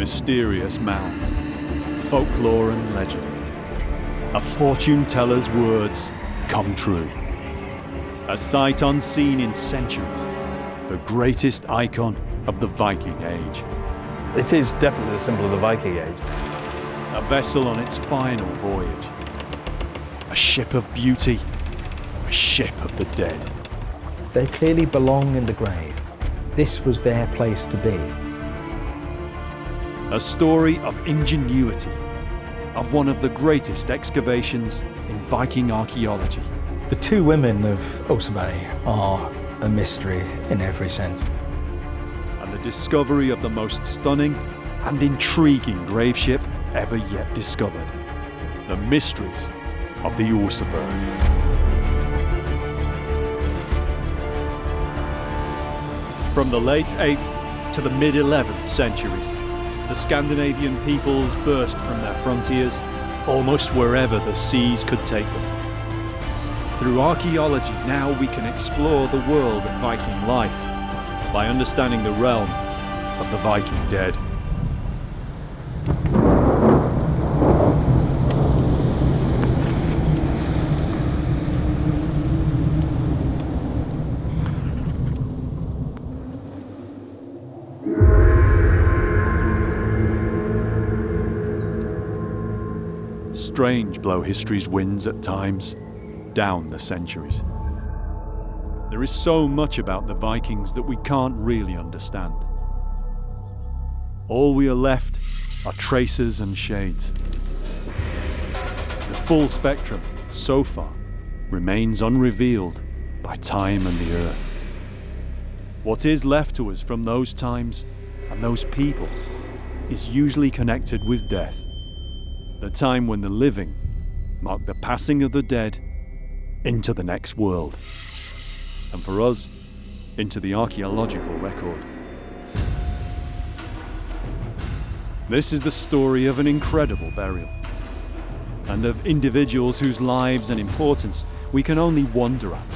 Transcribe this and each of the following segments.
mysterious mound, folklore and legend. A fortune teller's words come true. A sight unseen in centuries, the greatest icon of the Viking Age. It is definitely the symbol of the Viking Age. A vessel on its final voyage. A ship of beauty, a ship of the dead. They clearly belong in the grave. This was their place to be. A story of ingenuity, of one of the greatest excavations in Viking archaeology. The two women of Osberg are a mystery in every sense. And the discovery of the most stunning and intriguing grave ship ever yet discovered. The mysteries of the Osberg. From the late 8th to the mid-11th centuries, the Scandinavian peoples burst from their frontiers almost wherever the seas could take them. Through archaeology, now we can explore the world of Viking life by understanding the realm of the Viking dead. Strange blow history's winds at times, down the centuries. There is so much about the Vikings that we can't really understand. All we are left are traces and shades. The full spectrum, so far, remains unrevealed by time and the earth. What is left to us from those times and those people is usually connected with death. The time when the living mark the passing of the dead into the next world. And for us, into the archaeological record. This is the story of an incredible burial, and of individuals whose lives and importance we can only wonder at,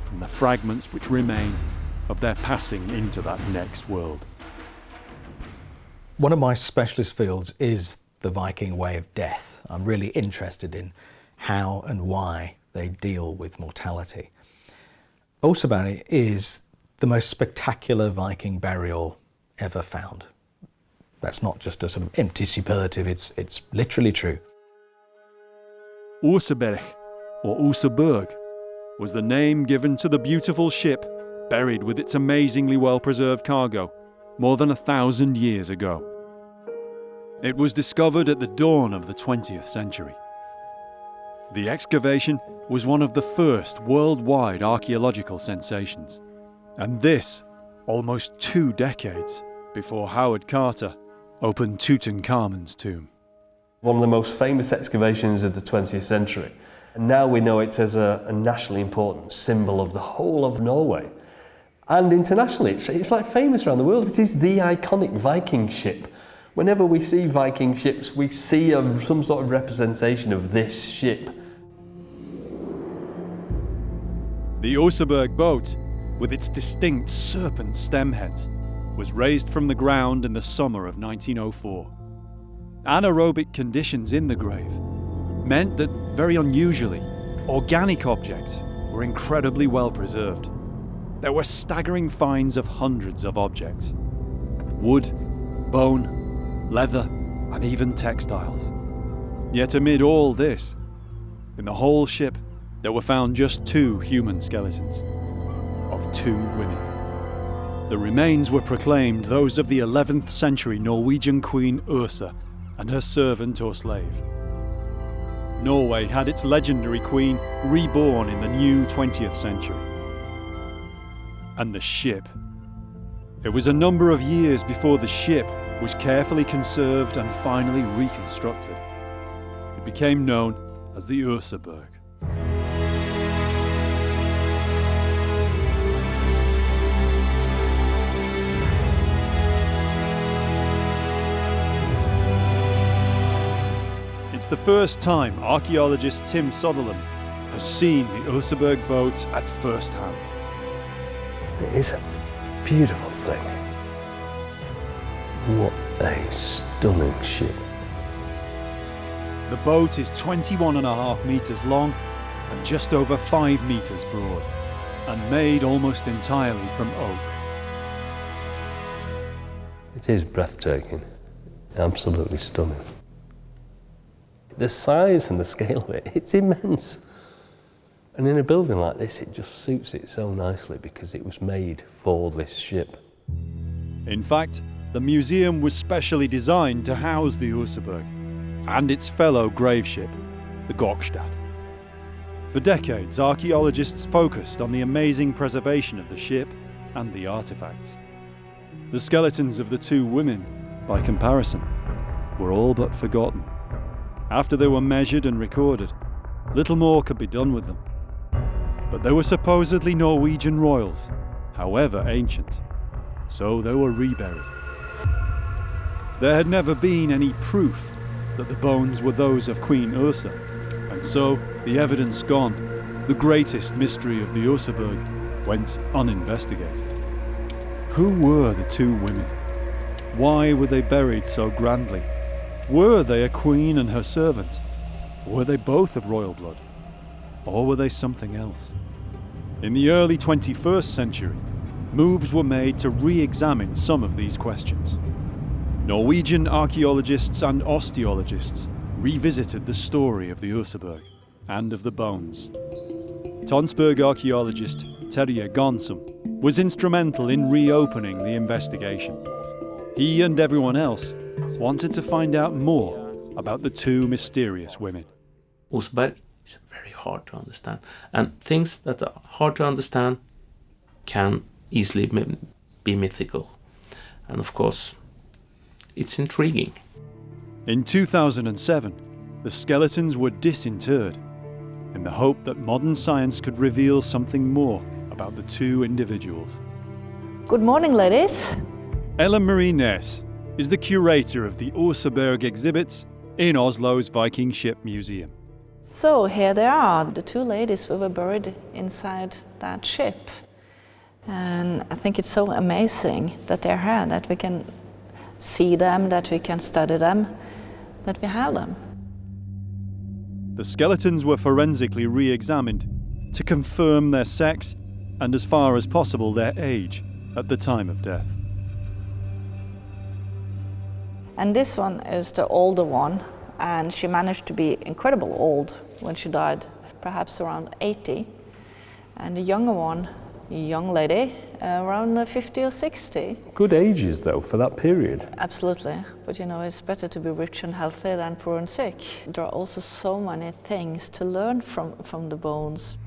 from the fragments which remain of their passing into that next world. One of my specialist fields is the Viking way of death. I'm really interested in how and why they deal with mortality. Osberg is the most spectacular Viking burial ever found. That's not just a sort of empty superlative, it's literally true. Osberg, or Osberg, was the name given to the beautiful ship buried with its amazingly well-preserved cargo more than 1,000 years ago. It was discovered at the dawn of the 20th century. The excavation was one of the first worldwide archaeological sensations, and this almost 2 decades before Howard Carter opened Tutankhamun's tomb. One of the most famous excavations of the 20th century, and now we know it as a nationally important symbol of the whole of Norway. And internationally, it's like famous around the world. It is the iconic Viking ship. Whenever we see Viking ships, we see some sort of representation of this ship. The Osberg boat, with its distinct serpent stem head, was raised from the ground in the summer of 1904. Anaerobic conditions in the grave meant that, very unusually, organic objects were incredibly well preserved. There were staggering finds of hundreds of objects: wood, bone, leather, and even textiles. Yet amid all this, in the whole ship, there were found just 2 human skeletons of 2 women. The remains were proclaimed those of the 11th century Norwegian Queen Ursa and her servant or slave. Norway had its legendary queen reborn in the new 20th century. And the ship. It was a number of years before the ship was carefully conserved and finally reconstructed. It became known as the Osberg. It's the first time archaeologist Tim Sutherland has seen the Osberg boat at first hand. It is a beautiful thing. What a stunning ship. The boat is 21.5 metres long and just over 5 metres broad, and made almost entirely from oak. It is breathtaking, absolutely stunning. The size and the scale of it, it's immense. And in a building like this, it just suits it so nicely because it was made for this ship. In fact, the museum was specially designed to house the Osberg and its fellow grave ship, the Gokstad. For decades, archaeologists focused on the amazing preservation of the ship and the artifacts. The skeletons of the two women, by comparison, were all but forgotten. After they were measured and recorded, little more could be done with them. But they were supposedly Norwegian royals, however ancient, so they were reburied. There had never been any proof that the bones were those of Queen Ursa, and so, the evidence gone, the greatest mystery of the Osberg went uninvestigated. Who were the two women? Why were they buried so grandly? Were they a queen and her servant? Were they both of royal blood? Or were they something else? In the early 21st century, moves were made to re-examine some of these questions. Norwegian archaeologists and osteologists revisited the story of the Osberg and of the bones. Tonsberg archaeologist Terje Gonsum was instrumental in reopening the investigation. He and everyone else wanted to find out more about the two mysterious women. Osberg is very hard to understand, and things that are hard to understand can easily be mythical. And of course, it's intriguing. In 2007, the skeletons were disinterred in the hope that modern science could reveal something more about the two individuals. Good morning, ladies. Ellen Marie Ness is the curator of the Osberg exhibits in Oslo's Viking Ship Museum. So here they are, the two ladies who were buried inside that ship. And I think it's so amazing that they're here, that we can see them, that we can study them, that we have them. The skeletons were forensically re-examined to confirm their sex and, as far as possible, their age at the time of death. And this one is the older one, and she managed to be incredibly old when she died, perhaps around 80. And the younger one, a young lady, around 50 or 60. Good ages though for that period. Absolutely, but you know, it's better to be rich and healthy than poor and sick. There are also so many things to learn from the bones.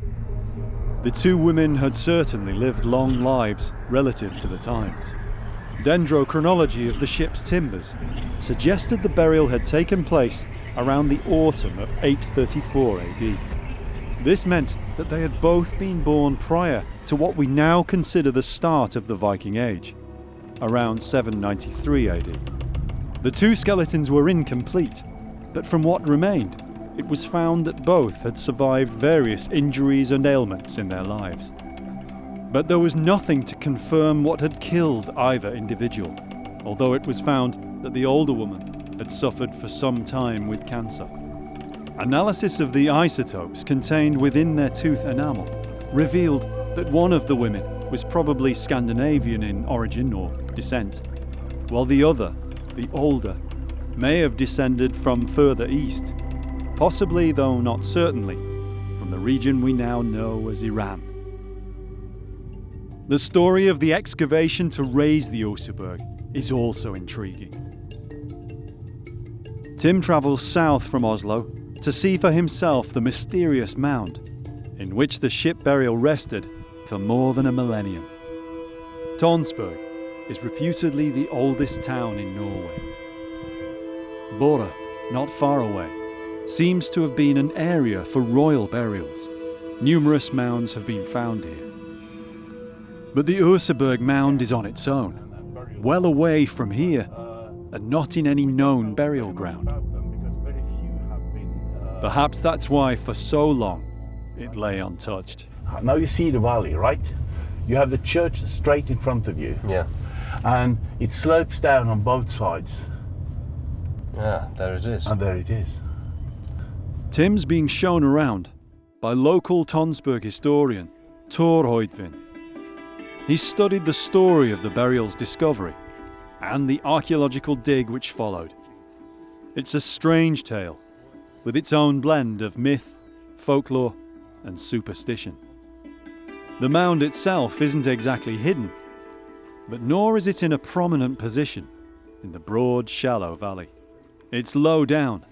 The two women had certainly lived long lives relative to the times. Dendrochronology of the ship's timbers suggested the burial had taken place around the autumn of 834 AD. This meant that they had both been born prior to what we now consider the start of the Viking Age, around 793 AD. The two skeletons were incomplete, but from what remained, it was found that both had survived various injuries and ailments in their lives. But there was nothing to confirm what had killed either individual, although it was found that the older woman had suffered for some time with cancer. Analysis of the isotopes contained within their tooth enamel revealed that one of the women was probably Scandinavian in origin or descent, while the other, the older, may have descended from further east, possibly, though not certainly, from the region we now know as Iran. The story of the excavation to raise the Osberg is also intriguing. Tim travels south from Oslo to see for himself the mysterious mound in which the ship burial rested for more than a millennium. Tonsberg is reputedly the oldest town in Norway. Bora, not far away, seems to have been an area for royal burials. Numerous mounds have been found here. But the Osberg mound is on its own, well away from here, and not in any known burial ground. Perhaps that's why for so long it lay untouched. Now you see the valley, right? You have the church straight in front of you. Yeah. And it slopes down on both sides. Yeah, there it is. And there it is. Tim's being shown around by local Tonsberg historian Thor Hoidvin. He studied the story of the burial's discovery and the archaeological dig which followed. It's a strange tale, with its own blend of myth, folklore, and superstition. The mound itself isn't exactly hidden, but nor is it in a prominent position in the broad, shallow valley. It's low down,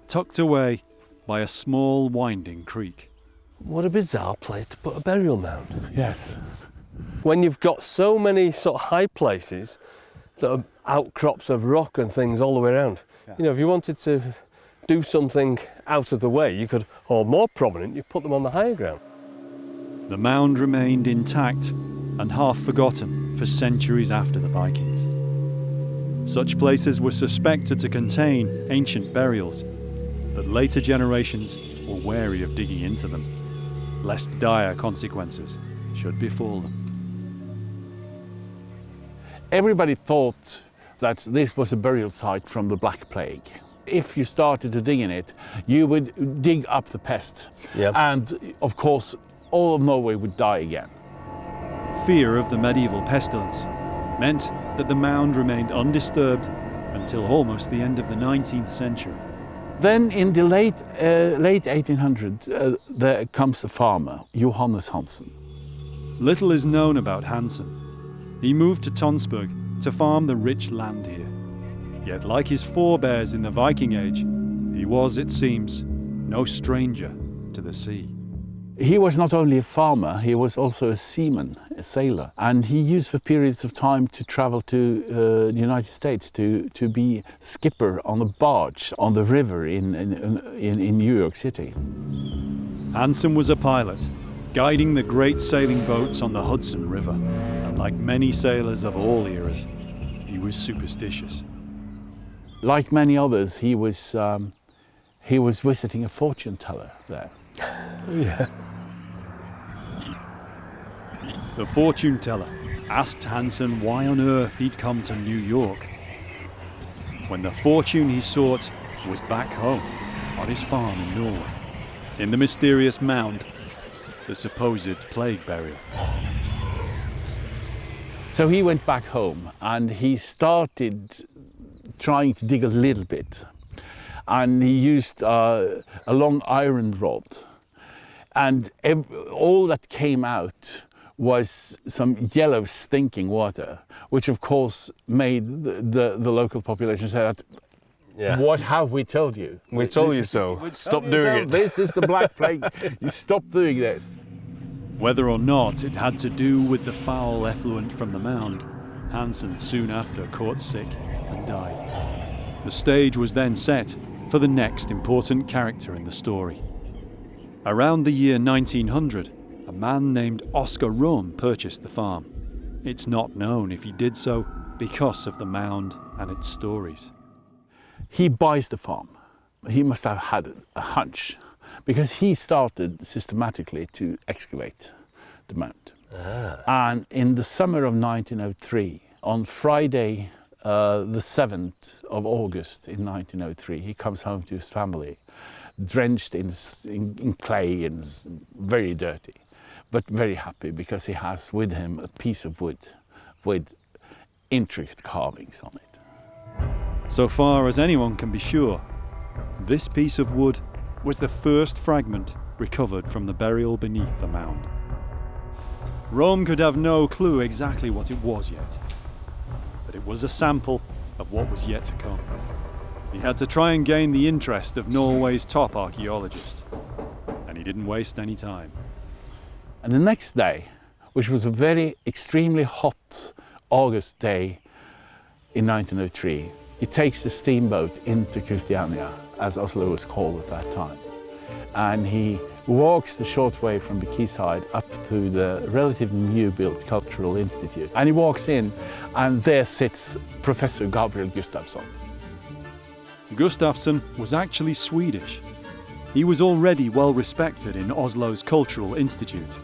tucked away by a small, winding creek. What a bizarre place to put a burial mound. Yes. When you've got so many sort of high places that are outcrops of rock and things all the way around. Yeah. You know, if you wanted to do something out of the way, you could, or more prominent, you put them on the higher ground. The mound remained intact and half forgotten for centuries after the Vikings. Such places were suspected to contain ancient burials, but later generations were wary of digging into them, lest dire consequences should befall them. Everybody thought that this was a burial site from the Black Plague. If you started to dig in it, you would dig up the pest. Yep. And of course, all of Norway would die again. Fear of the medieval pestilence meant that the mound remained undisturbed until almost the end of the 19th century. Then in the late 1800s, there comes a farmer, Johannes Hansen. Little is known about Hansen. He moved to Tonsberg to farm the rich land here. Yet like his forebears in the Viking Age, he was, it seems, no stranger to the sea. He was not only a farmer, he was also a seaman, a sailor. And he used for periods of time to travel to the United States to be skipper on a barge on the river in New York City. Hansen was a pilot, guiding the great sailing boats on the Hudson River. And like many sailors of all eras, he was superstitious. Like many others, he was visiting a fortune teller there. Yeah. The fortune teller asked Hansen why on earth he'd come to New York, when the fortune he sought was back home on his farm in Norway, in the mysterious mound, the supposed plague burial. So he went back home and he started trying to dig a little bit. And he used a long iron rod. And all that came out was some yellow stinking water, which of course made the local population say that, Yeah. what have we told you? We told you so. Stop doing it. This is the Black Plague. You stop doing this. Whether or not it had to do with the foul effluent from the mound, Hansen soon after caught sick and died. The stage was then set for the next important character in the story. Around the year 1900, a man named Oscar Rom purchased the farm. It's not known if he did so because of the mound and its stories. He buys the farm. He must have had a hunch, because he started systematically to excavate the mound. And in the summer of 1903, on Friday, the 7th of August in 1903, he comes home to his family, drenched in clay and very dirty, but very happy because he has with him a piece of wood with intricate carvings on it. So far as anyone can be sure, this piece of wood was the first fragment recovered from the burial beneath the mound. Rome could have no clue exactly what it was yet, but it was a sample of what was yet to come. He had to try and gain the interest of Norway's top archaeologist, and he didn't waste any time. And the next day, which was a very extremely hot August day in 1903, he takes the steamboat into Christiania, as Oslo was called at that time. And he walks the short way from the quayside up to the relatively new-built Cultural Institute. And he walks in, and there sits Professor Gabriel Gustafsson. Gustafsson was actually Swedish. He was already well respected in Oslo's Cultural Institute,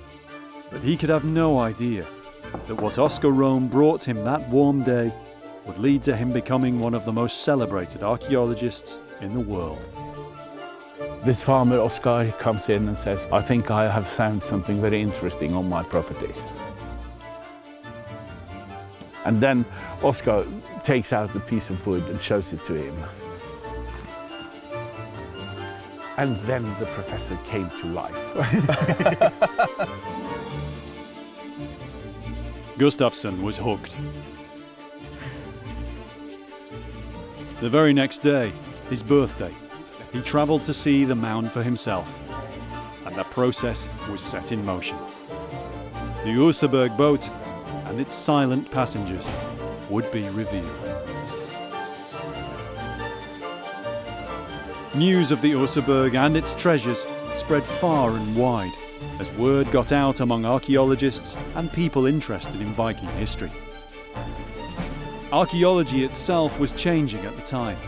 but he could have no idea that what Oscar Rome brought him that warm day would lead to him becoming one of the most celebrated archaeologists in the world. This farmer, Oscar, comes in and says, I think I have found something very interesting on my property. And then Oscar takes out the piece of wood and shows it to him. And then the professor came to life. Gustafsson was hooked. The very next day, his birthday, he travelled to see the mound for himself, and the process was set in motion. The Osberg boat and its silent passengers would be revealed. News of the Osberg and its treasures spread far and wide as word got out among archaeologists and people interested in Viking history. Archaeology itself was changing at the time,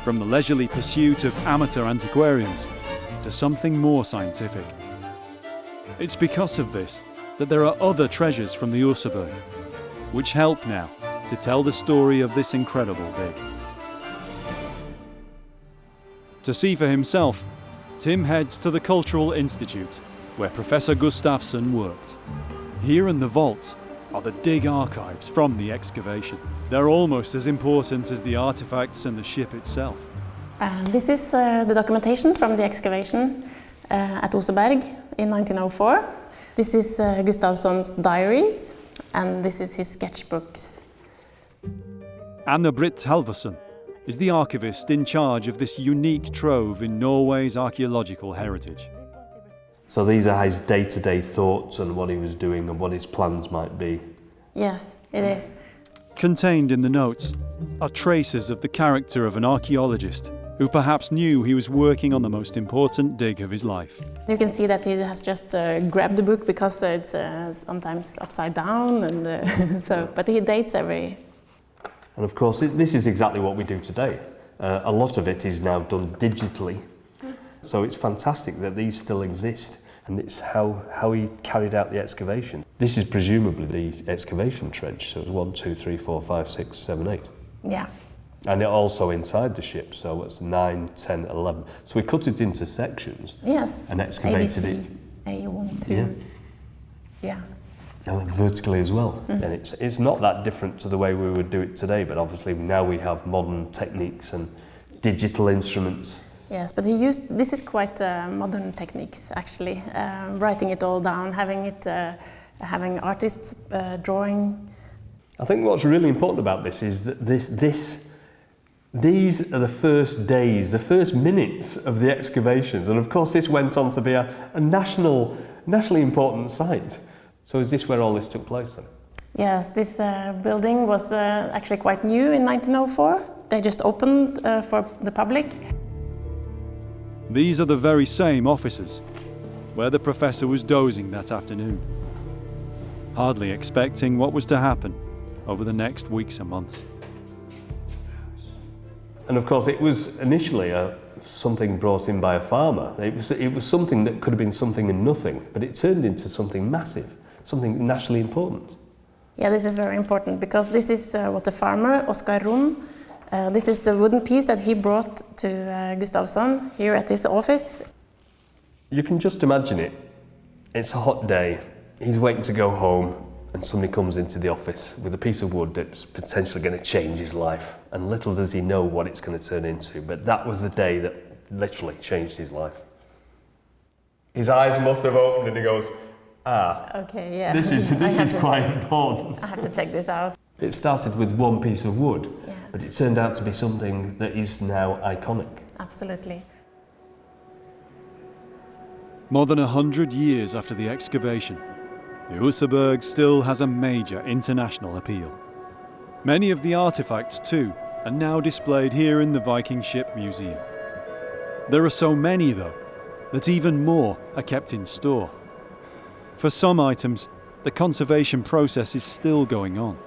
from the leisurely pursuit of amateur antiquarians to something more scientific. It's because of this that there are other treasures from the Osberg, which help now to tell the story of this incredible dig. To see for himself, Tim heads to the Cultural Institute, where Professor Gustafsson worked. Here in the vault are the dig archives from the excavation. They're almost as important as the artifacts and the ship itself. This is the documentation from the excavation at Osberg in 1904. This is Gustafsson's diaries, and this is his sketchbooks. Anna-Britt Halvorsen is the archivist in charge of this unique trove in Norway's archaeological heritage. So these are his day-to-day thoughts and what he was doing and what his plans might be. Yes, it is. Contained in the notes are traces of the character of an archaeologist who perhaps knew he was working on the most important dig of his life. You can see that he has just grabbed the book because it's sometimes upside down, and but he dates every. And of course, this is exactly what we do today. A lot of it is now done digitally, so it's fantastic that these still exist, and it's how he carried out the excavation. This is presumably the excavation trench, so it's 1, 2, 3, 4, 5, 6, 7, 8. Yeah. And it also inside the ship, so it's 9, 10, 11. So we cut it into sections. Yes. And excavated ABC, it. A1, 2. Yeah. And vertically as well. And it's not that different to the way we would do it today, but obviously now we have modern techniques and digital instruments. Yes, but this is quite modern techniques actually. Writing it all down, having artists drawing. I think what's really important about this is that these are the first days, the first minutes of the excavations, and of course this went on to be a nationally important site. So is this where all this took place then? Yes, this building was actually quite new in 1904. They just opened for the public. These are the very same offices where the professor was dozing that afternoon, hardly expecting what was to happen over the next weeks and months. And of course it was initially something brought in by a farmer. It was something that could have been something and nothing, but it turned into something massive, something nationally important. Yeah, this is very important because this is what the farmer, Oscar Rom, this is the wooden piece that he brought to Gustafsson here at his office. You can just imagine it. It's a hot day, he's waiting to go home, and somebody comes into the office with a piece of wood that's potentially going to change his life. And little does he know what it's going to turn into, but that was the day that literally changed his life. His eyes must have opened and he goes, okay, yeah. This is quite important. I have to check this out. It started with one piece of wood, but it turned out to be something that is now iconic. Absolutely. More than 100 years after the excavation, the Osberg still has a major international appeal. Many of the artifacts, too, are now displayed here in the Viking Ship Museum. There are so many, though, that even more are kept in store. For some items, the conservation process is still going on.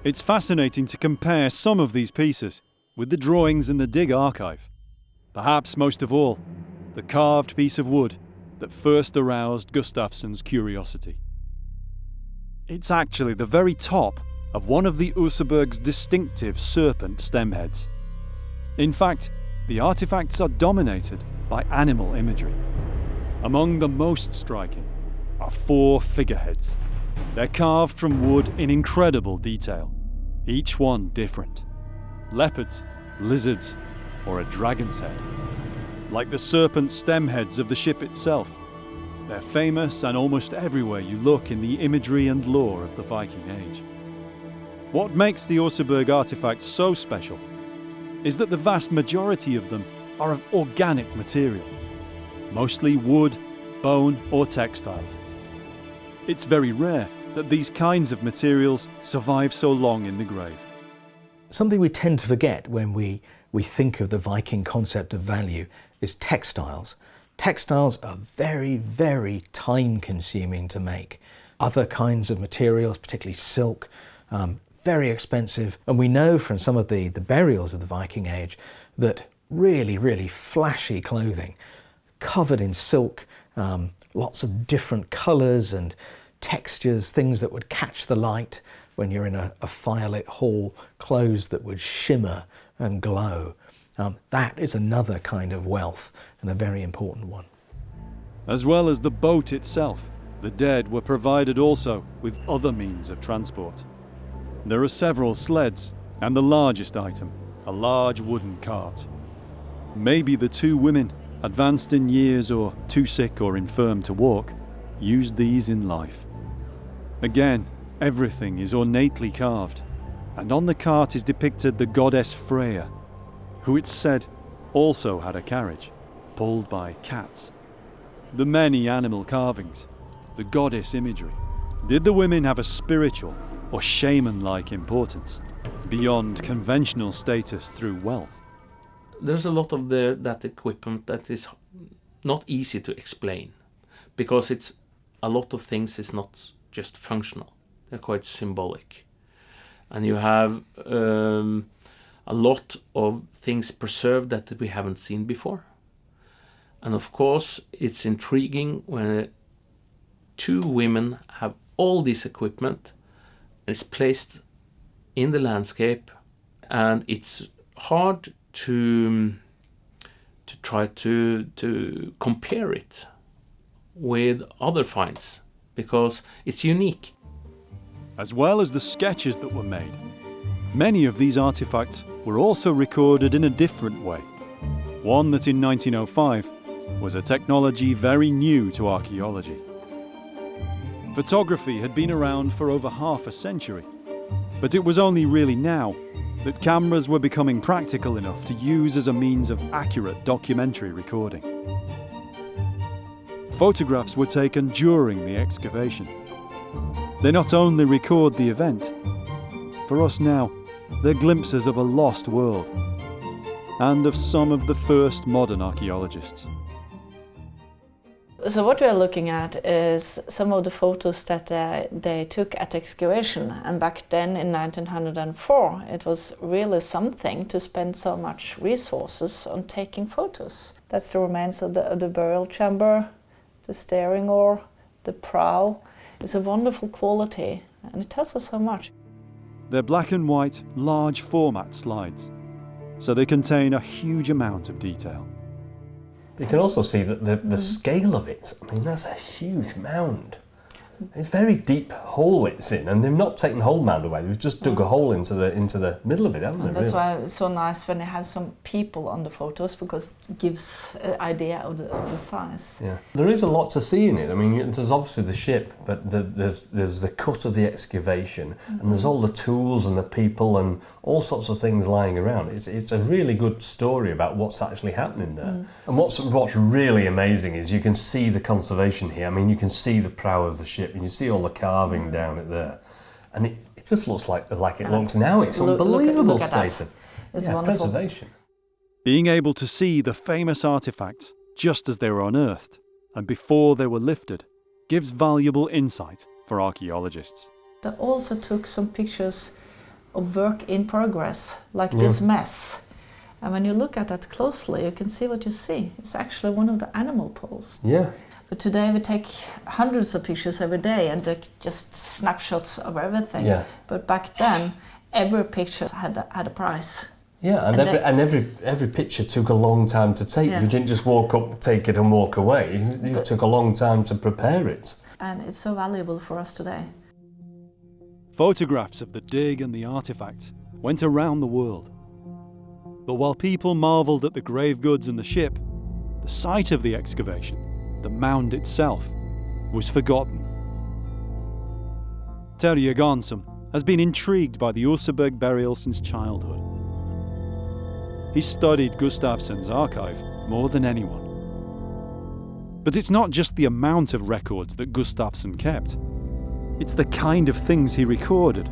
It's fascinating to compare some of these pieces with the drawings in the dig archive. Perhaps most of all, the carved piece of wood that first aroused Gustafsson's curiosity. It's actually the very top of one of the Osberg's distinctive serpent stem heads. In fact, the artifacts are dominated by animal imagery. Among the most striking are 4 figureheads. They're carved from wood in incredible detail, each one different. Leopards, lizards, or a dragon's head. Like the serpent stem heads of the ship itself, they're famous and almost everywhere you look in the imagery and lore of the Viking Age. What makes the Osberg artifacts so special is that the vast majority of them are of organic material, mostly wood, bone, or textiles. It's very rare that these kinds of materials survive so long in the grave. Something we tend to forget when we think of the Viking concept of value is textiles. Textiles are very, very time-consuming to make. Other kinds of materials, particularly silk, very expensive. And we know from some of the burials of the Viking Age that really, really flashy clothing, covered in silk, lots of different colours and textures, things that would catch the light when you're in a firelit hall, clothes that would shimmer and glow. That is another kind of wealth, and a very important one. As well as the boat itself, the dead were provided also with other means of transport. There are several sleds, and the largest item, a large wooden cart. Maybe the 2 women, advanced in years or too sick or infirm to walk, used these in life. Again, everything is ornately carved, and on the cart is depicted the goddess Freya, who it's said also had a carriage, pulled by cats. The many animal carvings, the goddess imagery. Did the women have a spiritual or shaman-like importance, beyond conventional status through wealth? There's a lot of that equipment that is not easy to explain, because it's a lot of things is not just functional, they're quite symbolic. And you have a lot of things preserved that we haven't seen before. And of course, it's intriguing when 2 women have all this equipment and it's placed in the landscape, and it's hard to try to compare it with other finds because it's unique. As well as the sketches that were made, many of these artifacts were also recorded in a different way. One that in 1905 was a technology very new to archaeology. Photography had been around for over half a century, but it was only really now that cameras were becoming practical enough to use as a means of accurate documentary recording. Photographs were taken during the excavation. They not only record the event, for us now, they're glimpses of a lost world and of some of the first modern archaeologists. So what we are looking at is some of the photos that they took at excavation, and back then in 1904 it was really something to spend so much resources on taking photos. That's the remains of the burial chamber, the steering oar, the prow. It's a wonderful quality and it tells us so much. They're black and white, large format slides, so they contain a huge amount of detail. You can also see that the scale of it, I mean, that's a huge mound. It's a very deep hole it's in, and they've not taken the whole mound away, they've just dug a hole into the middle of it, haven't they? And that's really? why it's so nice when they have some people on the photos, because it gives an idea of the size. Yeah. There is a lot to see in it. I mean, there's obviously the ship, but there's the cut of the excavation, and there's all the tools and the people and all sorts of things lying around. It's a really good story about what's actually happening there. And what's really amazing is you can see the conservation here. I mean, you can see the prow of the ship, and you see all the carving down it there. And it just looks like it looks now. It's unbelievable state of preservation. Being able to see the famous artifacts just as they were unearthed and before they were lifted gives valuable insight for archaeologists. They also took some pictures of work in progress, like this mess. And when you look at that closely, you can see what you see. It's actually one of the animal poles. Yeah. But today we take hundreds of pictures every day and just snapshots of everything. Yeah. But back then, every picture had a price. Yeah, and every picture took a long time to take. Yeah. You didn't just walk up, take it and walk away. It took a long time to prepare it. And it's so valuable for us today. Photographs of the dig and the artifacts went around the world. But while people marvelled at the grave goods and the ship, the site of the excavation, the mound itself, was forgotten. Terje Garnsom has been intrigued by the Osberg burial since childhood. He studied Gustafsson's archive more than anyone. But it's not just the amount of records that Gustafsson kept. It's the kind of things he recorded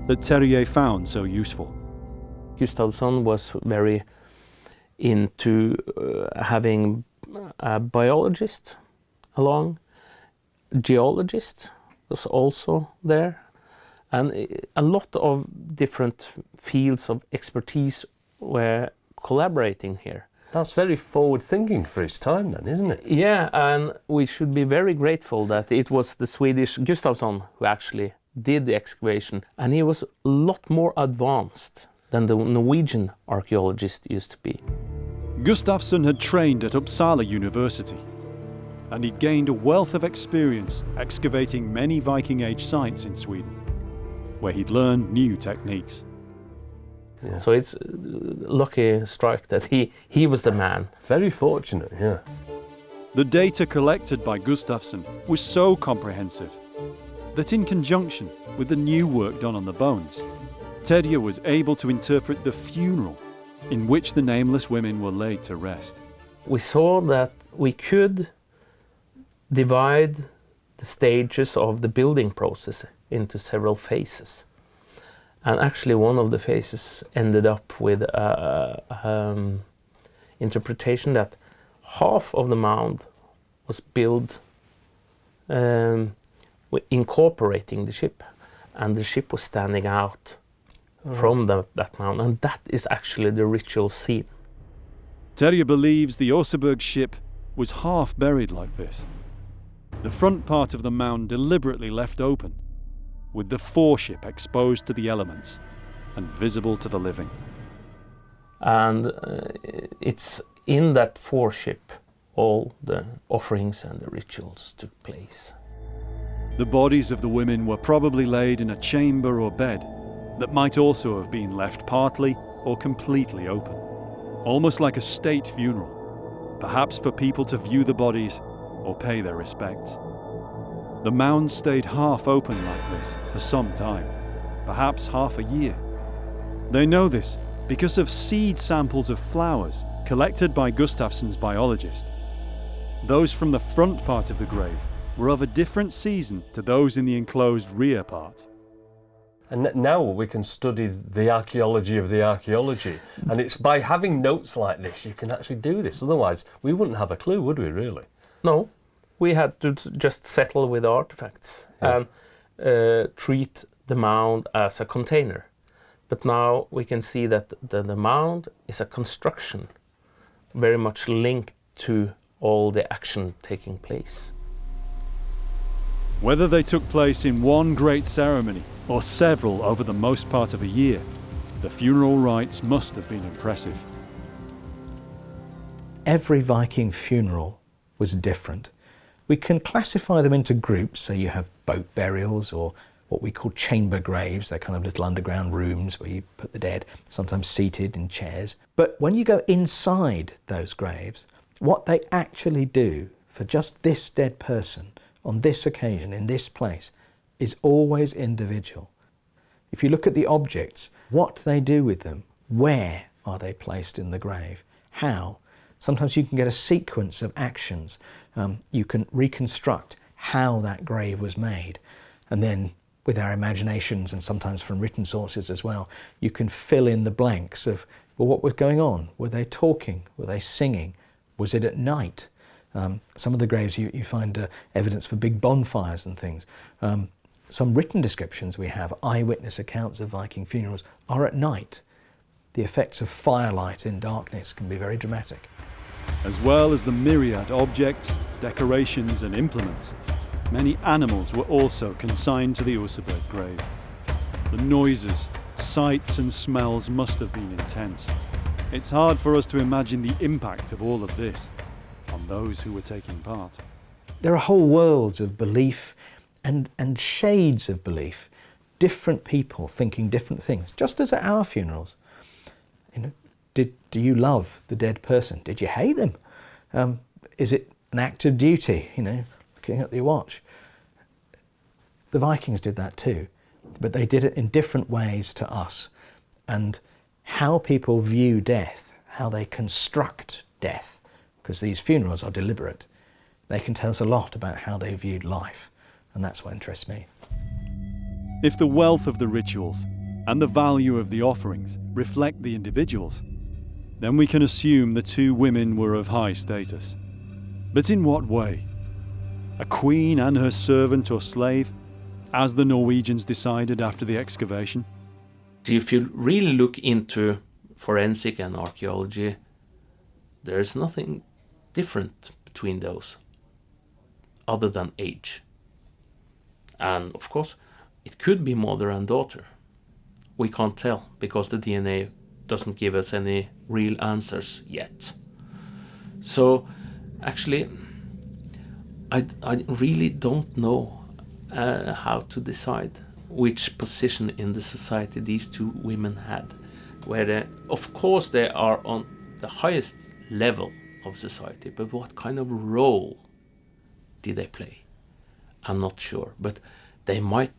that Terje found so useful. Gustafsson was very into having a biologist along. Geologist was also there. And a lot of different fields of expertise were collaborating here. That's very forward-thinking for his time then, isn't it? Yeah, and we should be very grateful that it was the Swedish Gustafsson who actually did the excavation, and he was a lot more advanced than the Norwegian archaeologist used to be. Gustafsson had trained at Uppsala University, and he'd gained a wealth of experience excavating many Viking Age sites in Sweden, where he'd learned new techniques. Yeah. So it's a lucky strike that he was the man. Very fortunate, yeah. The data collected by Gustafsson was so comprehensive that in conjunction with the new work done on the bones, Terje was able to interpret the funeral in which the nameless women were laid to rest. We saw that we could divide the stages of the building process into several phases. And actually one of the phases ended up with an interpretation that half of the mound was built incorporating the ship, and the ship was standing out from that mound, and that is actually the ritual scene. Terje believes the Osberg ship was half buried like this. The front part of the mound deliberately left open, with the foreship exposed to the elements and visible to the living. And it's in that foreship all the offerings and the rituals took place. The bodies of the women were probably laid in a chamber or bed that might also have been left partly or completely open, almost like a state funeral, perhaps for people to view the bodies or pay their respects. The mound stayed half open like this for some time, perhaps half a year. They know this because of seed samples of flowers collected by Gustafsson's biologist. Those from the front part of the grave were of a different season to those in the enclosed rear part. And now we can study the archaeology of the archaeology. And it's by having notes like this you can actually do this. Otherwise, we wouldn't have a clue, would we, really? No. We had to just settle with artifacts and treat the mound as a container. But now we can see that the mound is a construction, very much linked to all the action taking place. Whether they took place in one great ceremony or several over the most part of a year, the funeral rites must have been impressive. Every Viking funeral was different. We can classify them into groups, so you have boat burials or what we call chamber graves. They're kind of little underground rooms where you put the dead, sometimes seated in chairs. But when you go inside those graves, what they actually do for just this dead person on this occasion, in this place, is always individual. If you look at the objects, what they do with them, where are they placed in the grave, how? Sometimes you can get a sequence of actions. You can reconstruct how that grave was made. And then with our imaginations, and sometimes from written sources as well, you can fill in the blanks of, well, what was going on? Were they talking? Were they singing? Was it at night? Some of the graves you find evidence for big bonfires and things. Some written descriptions we have, eyewitness accounts of Viking funerals, are at night. The effects of firelight in darkness can be very dramatic. As well as the myriad objects, decorations and implements, many animals were also consigned to the Osberg grave. The noises, sights and smells must have been intense. It's hard for us to imagine the impact of all of this on those who were taking part. There are whole worlds of belief and shades of belief. Different people thinking different things, just as at our funerals. You know, do you love the dead person? Did you hate them? Is it an act of duty? You know, looking at your watch. The Vikings did that too, but they did it in different ways to us. And how people view death, how they construct death, because these funerals are deliberate, they can tell us a lot about how they viewed life, and that's what interests me. If the wealth of the rituals and the value of the offerings reflect the individuals, then we can assume the two women were of high status. But in what way? A queen and her servant or slave, as the Norwegians decided after the excavation? If you really look into forensic and archaeology, there's nothing different between those other than age. And of course, it could be mother and daughter. We can't tell because the DNA doesn't give us any real answers yet. So actually, I really don't know how to decide which position in the society these two women had. Where of course they are on the highest level of society, but what kind of role did they play? I'm not sure, but they might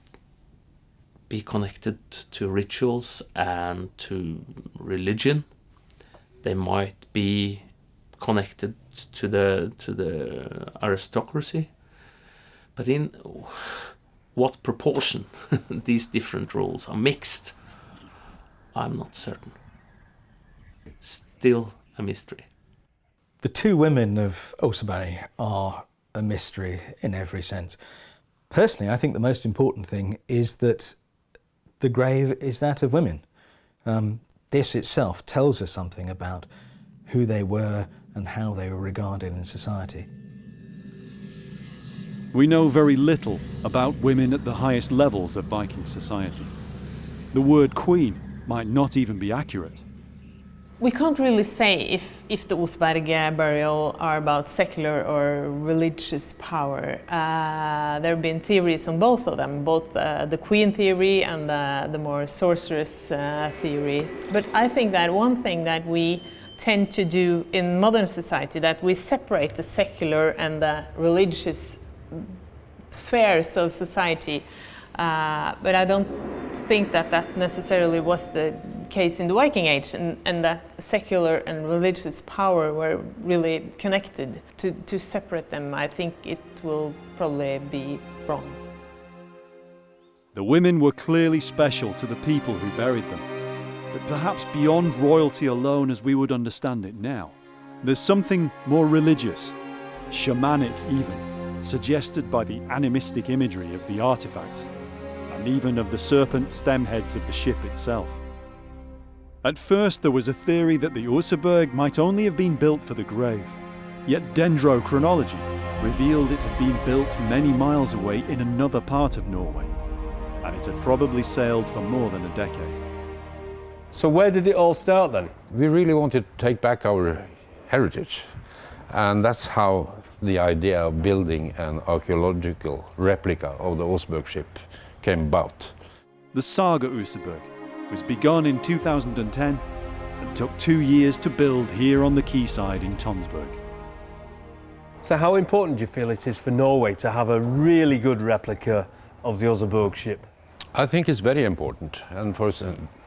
be connected to rituals and to religion. They might be connected to the aristocracy, but in what proportion these different roles are mixed, I'm not certain. Still a mystery. The two women of Osberg are a mystery in every sense. Personally, I think the most important thing is that the grave is that of women. This itself tells us something about who they were and how they were regarded in society. We know very little about women at the highest levels of Viking society. The word queen might not even be accurate. We can't really say if the Osberg burial are about secular or religious power. There have been theories on both of them, both the queen theory and the more sorceress theories. But I think that one thing that we tend to do in modern society, that we separate the secular and the religious spheres of society. But I don't think that necessarily was the case in the Viking Age, and that secular and religious power were really connected. To separate them, I think it will probably be wrong. The women were clearly special to the people who buried them, but perhaps beyond royalty alone as we would understand it now. There's something more religious, shamanic even, suggested by the animistic imagery of the artifacts, and even of the serpent stem heads of the ship itself. At first there was a theory that the Osberg might only have been built for the grave, yet dendrochronology revealed it had been built many miles away in another part of Norway, and it had probably sailed for more than a decade. So where did it all start then? We really wanted to take back our heritage, and that's how the idea of building an archaeological replica of the Osberg ship came about. The saga Osberg was begun in 2010 and took 2 years to build here on the quayside in Tonsberg. So how important do you feel it is for Norway to have a really good replica of the Osberg ship? I think it's very important, and for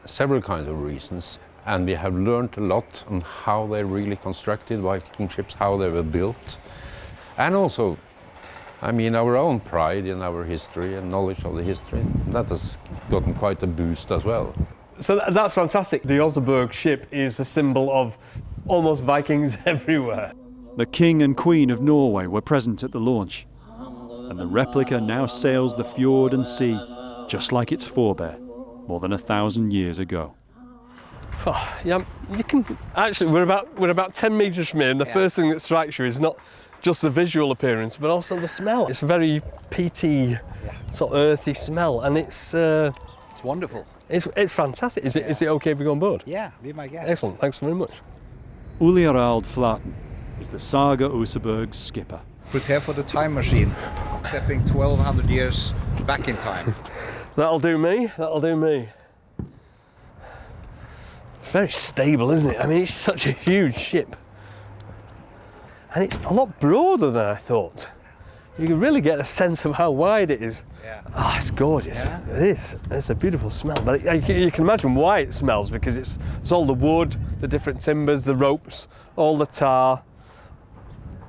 several kinds of reasons. And we have learned a lot on how they really constructed Viking ships, how they were built, and also, I mean, our own pride in our history and knowledge of the history. That has gotten quite a boost as well. So that's fantastic. The Osberg ship is a symbol of almost Vikings everywhere. The King and Queen of Norway were present at the launch, and the replica now sails the fjord and sea just like its forebear more than 1,000 years ago. Oh, yeah, you can actually. We're about 10 metres from here, and the first thing that strikes you is not just the visual appearance, but also the smell. It's a very peaty, sort of earthy smell, and it's wonderful. It's fantastic. Is it okay if we go on board? Yeah, be my guest. Excellent. Thanks very much. Uljarald Flaten is the Saga Oseberg's skipper. Prepare for the time machine, stepping 1200 years back in time. That'll do me. That'll do me. It's very stable, isn't it? I mean, it's such a huge ship. And it's a lot broader than I thought. You can really get a sense of how wide it is. Yeah. Oh, it's gorgeous. Yeah. It is. It's a beautiful smell. But you can imagine why it smells, because it's all the wood, the different timbers, the ropes, all the tar,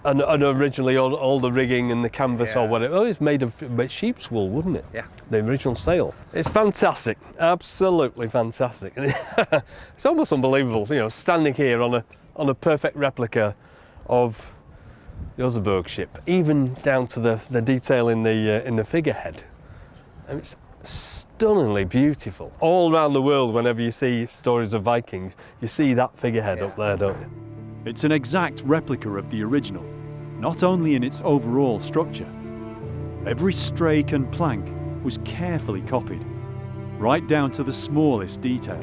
and originally all the rigging and the canvas or whatever. Oh, it's made of sheep's wool, wouldn't it? Yeah. The original sail. It's fantastic. Absolutely fantastic. It's almost unbelievable, you know, standing here on a perfect replica of the Osberg ship, even down to the detail in the figurehead. And it's stunningly beautiful. All around the world, whenever you see stories of Vikings, you see that figurehead up there, don't you? It's an exact replica of the original, not only in its overall structure. Every strake and plank was carefully copied, right down to the smallest detail,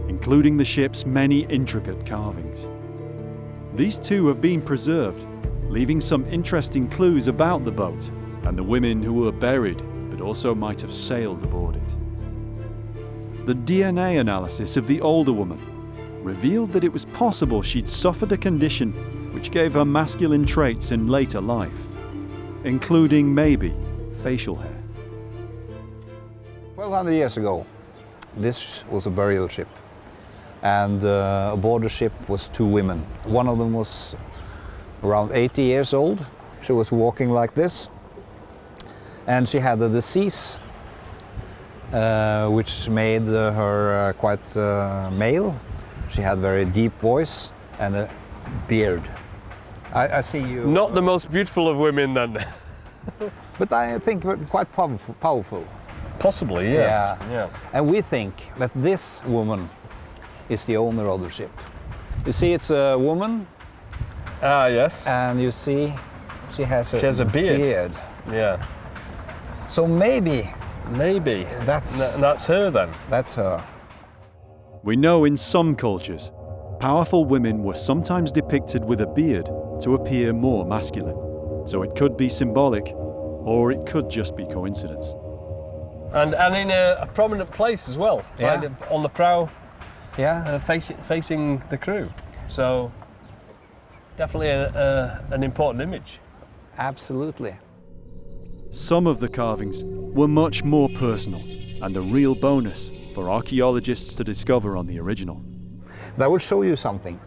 including the ship's many intricate carvings. These too have been preserved, leaving some interesting clues about the boat and the women who were buried but also might have sailed aboard it. The DNA analysis of the older woman revealed that it was possible she'd suffered a condition which gave her masculine traits in later life, including maybe facial hair. 1200 years ago, this was a burial ship, and aboard the ship was two women. One of them was around 80 years old. She was walking like this, and she had a disease which made her quite male. She had very deep voice and a beard. I see you... Not the most beautiful of women then. But I think quite powerful. Possibly, yeah. And we think that this woman is the owner of the ship. You see, it's a woman. Ah, yes. And you see, she has a beard. Yeah. So maybe that's her then. That's her. We know in some cultures, powerful women were sometimes depicted with a beard to appear more masculine. So it could be symbolic, or it could just be coincidence. And in a prominent place as well, right on the prow, facing the crew. So definitely an important image. Absolutely. Some of the carvings were much more personal and a real bonus for archaeologists to discover on the original. But I will show you something,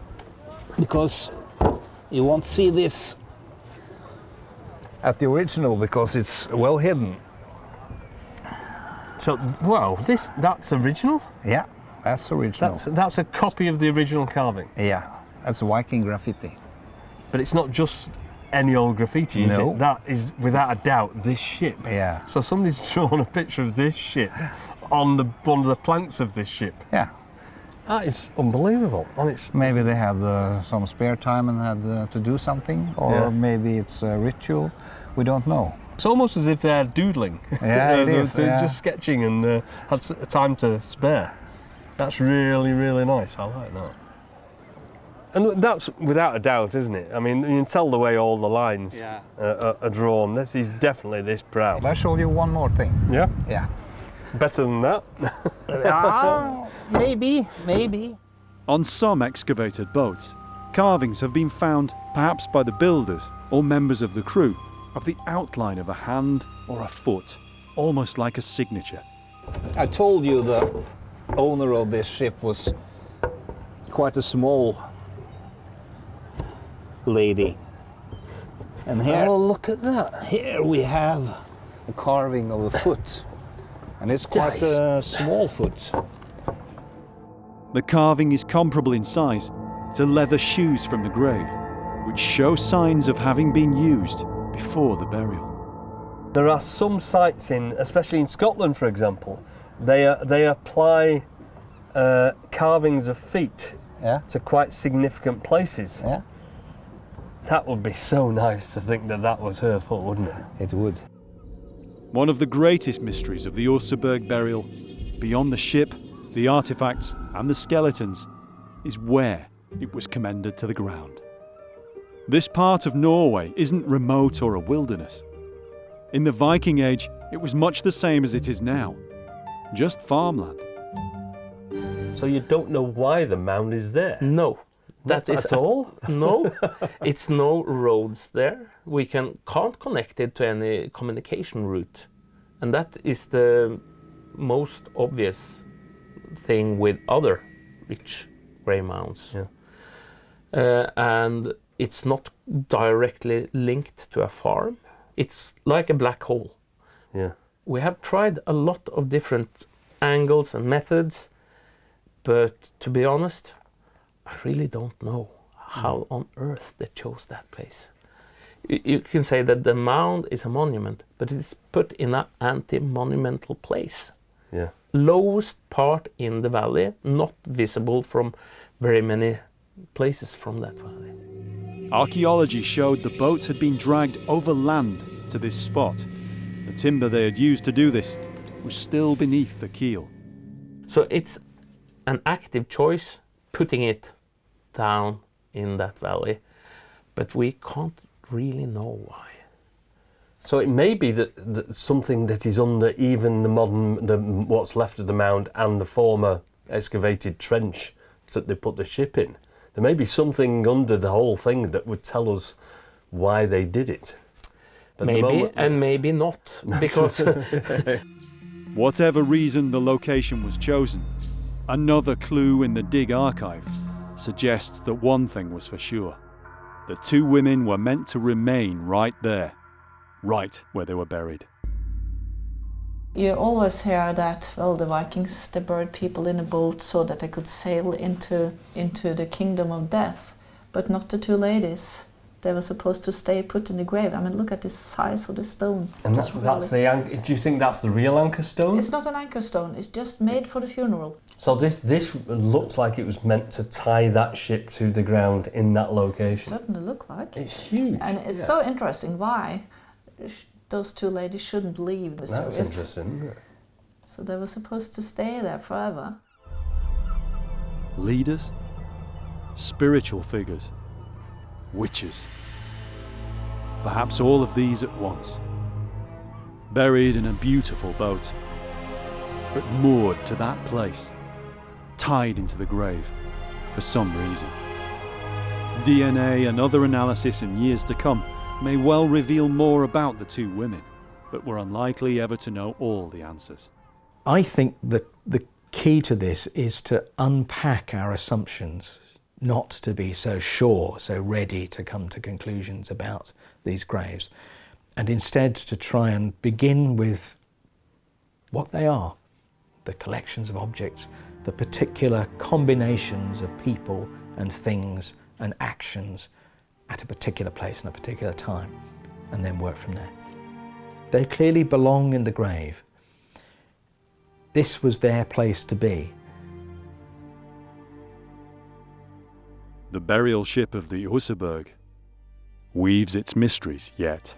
because you won't see this at the original because it's well hidden. So, wow, that's original? Yeah, that's original. That's a copy of the original carving? Yeah, that's Viking graffiti. But it's not just any old graffiti, is it? That is, without a doubt, this ship. Yeah. So somebody's drawn a picture of this ship on one of the planks of this ship. Yeah. That is unbelievable. And it's maybe they had some spare time and had to do something, or maybe it's a ritual. We don't know. It's almost as if they're doodling. Yeah, it is. Just sketching and had time to spare. That's really, really nice. I like that. And that's without a doubt, isn't it? I mean, you can tell the way all the lines are drawn. This is definitely this prow. I'll show you one more thing. Yeah? Yeah. Better than that? Maybe. On some excavated boats, carvings have been found, perhaps by the builders or members of the crew, of the outline of a hand or a foot, almost like a signature. I told you the owner of this ship was quite a small lady. And here, oh, look at that. Here we have a carving of a foot. And it's quite a small foot. The carving is comparable in size to leather shoes from the grave, which show signs of having been used before the burial. There are some sites especially in Scotland, for example, they apply carvings of feet Yeah. to quite significant places. Yeah. That would be so nice to think that that was her foot, wouldn't it? It would. One of the greatest mysteries of the Osberg burial, beyond the ship, the artifacts and the skeletons, is where it was commended to the ground. This part of Norway isn't remote or a wilderness. In the Viking Age, it was much the same as it is now, just farmland. So you don't know why the mound is there? No, Not at all? No, it's no roads there. We can't connect it to any communication route, and that is the most obvious thing with other rich grey mounds. Yeah. And it's not directly linked to a farm. It's like a black hole. Yeah. We have tried a lot of different angles and methods, but to be honest, I really don't know how on earth they chose that place. You can say that the mound is a monument, but it's put in an anti-monumental place. Yeah. Lowest part in the valley, not visible from very many places from that valley. Archaeology showed the boats had been dragged over land to this spot. The timber they had used to do this was still beneath the keel. So it's an active choice putting it down in that valley, but we can't really know why. So it may be that something that is under even what's left of the mound and the former excavated trench that they put the ship in. There may be something under the whole thing that would tell us why they did it. But maybe, and maybe not, because Whatever reason the location was chosen, another clue in the dig archive suggests that one thing was for sure. The two women were meant to remain right there, right where they were buried. You always hear that, well, the Vikings, they buried people in a boat so that they could sail into the kingdom of death, but not the two ladies. They were supposed to stay put in the grave. I mean, look at the size of the stone. And that's the anchor. Do you think that's the real anchor stone? It's not an anchor stone, it's just made for the funeral. So this looks like it was meant to tie that ship to the ground in that location. Certainly look like. It's huge. And it's so interesting why those two ladies shouldn't leave. That's interesting, isn't it? So they were supposed to stay there forever. Leaders, spiritual figures, witches. Perhaps all of these at once. Buried in a beautiful boat, but moored to that place, tied into the grave for some reason. DNA and other analysis in years to come may well reveal more about the two women, but we're unlikely ever to know all the answers. I think that the key to this is to unpack our assumptions, not to be so sure, so ready to come to conclusions about these graves, and instead to try and begin with what they are, the collections of objects, the particular combinations of people and things and actions at a particular place and a particular time, and then work from there. They clearly belong in the grave. This was their place to be. The burial ship of the Osberg weaves its mysteries yet.